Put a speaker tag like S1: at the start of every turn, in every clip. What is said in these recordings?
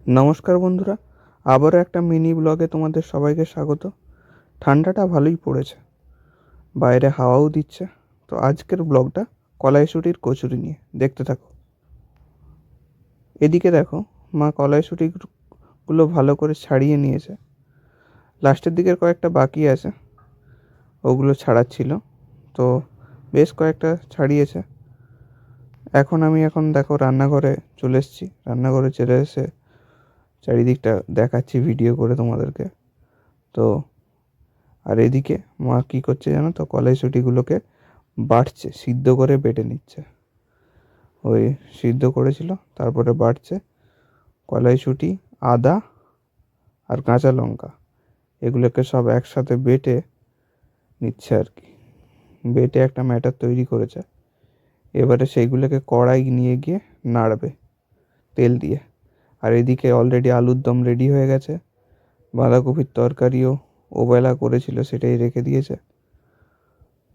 S1: নমস্কার বন্ধুরা, আবারও একটা মিনি ব্লগে তোমাদের সবাইকে স্বাগত। ঠান্ডাটা ভালোই পড়েছে, বাইরে হাওয়াও দিচ্ছে। তো আজকের ব্লগটা কলাইশুঁটির কচুরি নিয়ে, দেখতে থাকো। এদিকে দেখো, মা কলাইশুঁটিগুলো ভালো করে ছাড়িয়ে নিয়েছে। লাস্টের দিকের কয়েকটা বাকি আছে, ওগুলো ছাড়াচ্ছিল। তো বেশ কয়েকটা ছাড়িয়েছে। আমি দেখো রান্নাঘরে চলে এসেছি। রান্নাঘরে চলে এসে চারিদিকটা দেখাচ্ছি ভিডিও করে তোমাদেরকে। তো আর এদিকে মা কী করছে জানো তো, কলাইশুঁটিগুলোকে বাটছে, সিদ্ধ করে বেটে নিচ্ছে। ওই সিদ্ধ করেছিল, তারপরে বাটছে। কলাইশুঁটি, আদা আর কাঁচা লঙ্কা এগুলোকে সব একসাথে বেটে নিচ্ছে আর কি। বেটে একটা ম্যাটার তৈরি করেছে। এবারে সেইগুলোকে কড়াই নিয়ে গিয়ে নাড়বে তেল দিয়ে। আর এদিকে অলরেডি আলুর দম রেডি হয়ে গেছে। বাঁধাকপির তরকারিও ওবেলা করেছিল, সেটাই রেখে দিয়েছে।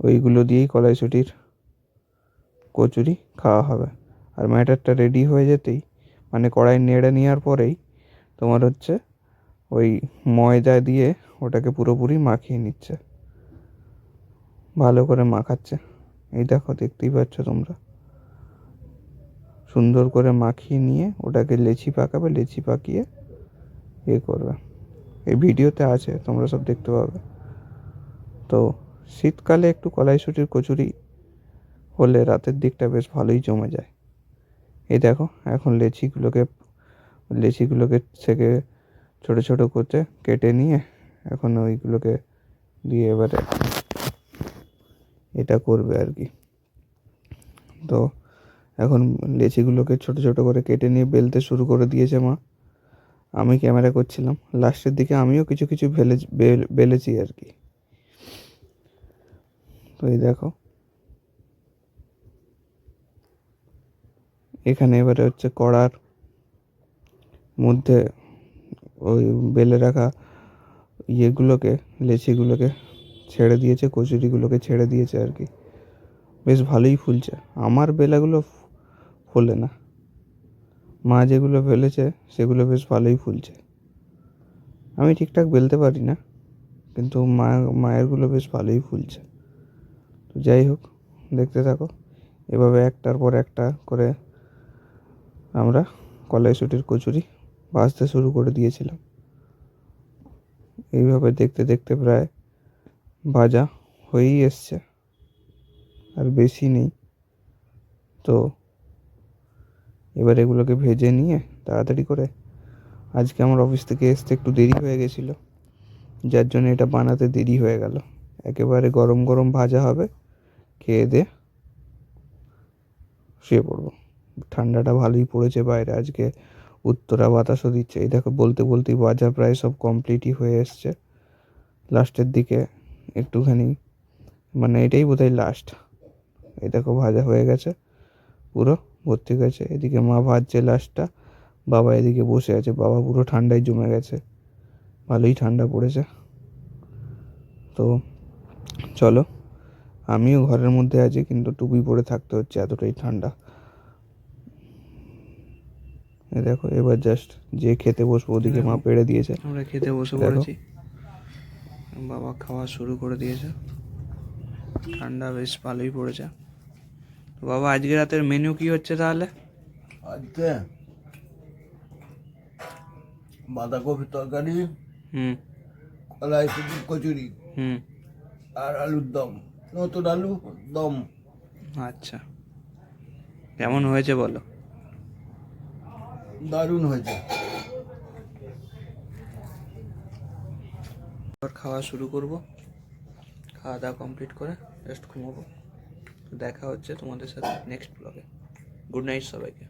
S1: ওইগুলো দিয়েই কলাইশুঁটির কচুরি খাওয়া হবে। আর ম্যাটারটা রেডি হয়ে যেতেই, মানে কড়াই নেড়ে নেওয়ার পরেই তোমার হচ্ছে ওই ময়দা দিয়ে ওটাকে পুরোপুরি মাখিয়ে নিচ্ছে, ভালো করে মাখাচ্ছে। এই দেখো, দেখতেই পাচ্ছ তোমরা, সুন্দর করে মাখিয়ে নিয়ে ওটাকে লেচি পাকাবে। লেচি পাকিয়ে করবে। এই ভিডিওতে আছে, তোমরা সব দেখতে পাবে। তো শীতকালে একটু কলাইশুঁটির কচুরি হলে রাতের দিকটা বেশ ভালোই জমে যায়। এই দেখো, এখন লেচিগুলোকে থেকে ছোট ছোট করতে কেটে নিয়ে এখন ওইগুলোকে দিয়ে এবারে এটা করবে আর কি। তো এখন লেচিগুলোকে ছোট ছোট করে কেটে নিয়ে বেলতে শুরু করে দিয়েছে মা। আমি ক্যামেরা করছিলাম, লাস্টের দিকে আমিও কিছু কিছু বেলেছি আর কি। তো এই দেখো, এখানে এবারে হচ্ছে কড়ার মধ্যে ওই বেলে রাখা লেচিগুলোকে ছেড়ে দিয়েছে, কচুরিগুলোকে ছেড়ে দিয়েছে আর কি। বেশ ভালোই ফুলছে। আমার বেলাগুলো ফোলে না, মা যেগুলো বেলেছে সেগুলো বেশ ভালোই ফুলছে। আমি ঠিকঠাক বেলতে পারি না, কিন্তু মায়েরগুলো বেশ ভালোই ফুলছে। তো যাই হোক, দেখতে থাকো। এভাবে একটার পর একটা করে আমরা কলাইশুঁটির কচুরি ভাজতে শুরু করে দিয়েছিলাম। এইভাবে দেখতে দেখতে প্রায় ভাজা হয়েই এসছে, আর বেশি নেই। তো এবার এগুলোকে ভেজে নিয়ে তাড়াতাড়ি করে, আজকে আমার অফিস থেকে আসতে একটু দেরি হয়ে গেছিলো, যার জন্য এটা বানাতে দেরি হয়ে গেল। একেবারে গরম গরম ভাজা হবে, খেয়ে দিয়ে শুয়ে পড়বো। ঠান্ডাটা ভালোই পড়েছে বাইরে, আজকে উত্তরা বাতাসও দিচ্ছে। এই দেখো, বলতে বলতেই ভাজা প্রায় সব কমপ্লিটই হয়ে এসছে। লাস্টের দিকে একটুখানি, মানে এটাই বোধহয় লাস্ট। এই দেখো, ভাজা হয়ে গেছে, পুরো ভর্তি গেছে। এদিকে মা ভাজছে লাস্টটা, বাবা এদিকে বসে আছে। বাবা পুরো ঠান্ডায় জমে গেছে, ভালোই ঠান্ডা পড়েছে। তো চলো, আমিও ঘরের মধ্যে আছি, কিন্তু টুপি পরে থাকতে হচ্ছে, এতটাই ঠান্ডা। দেখো, এবার জাস্ট যে খেতে বসবো, ওদিকে মা পেড়ে দিয়েছে, আমরা খেতে বসে পড়েছি। বাবা খাওয়া শুরু করে দিয়েছে। ঠান্ডা বেশ ভালোই পড়েছে। তো বাবা, আজকে রাতের মেনু কি হচ্ছে তাহলে?
S2: আজকে বাঁধাকপির তরকারি, কলাইশুঁটির কচুরি, আর আলুর দম, নতুন আলু দম।
S1: আচ্ছা, কেমন হয়েছে বলো?
S2: দারুণ হয়েছে।
S1: এবার খাওয়া শুরু করব। খাওয়া দাওয়া কমপ্লিট করে জাস্ট ঘুমাবো। দেখা হচ্ছে তোমাদের সাথে নেক্সট ব্লগে। গুড নাইট সবাইকে।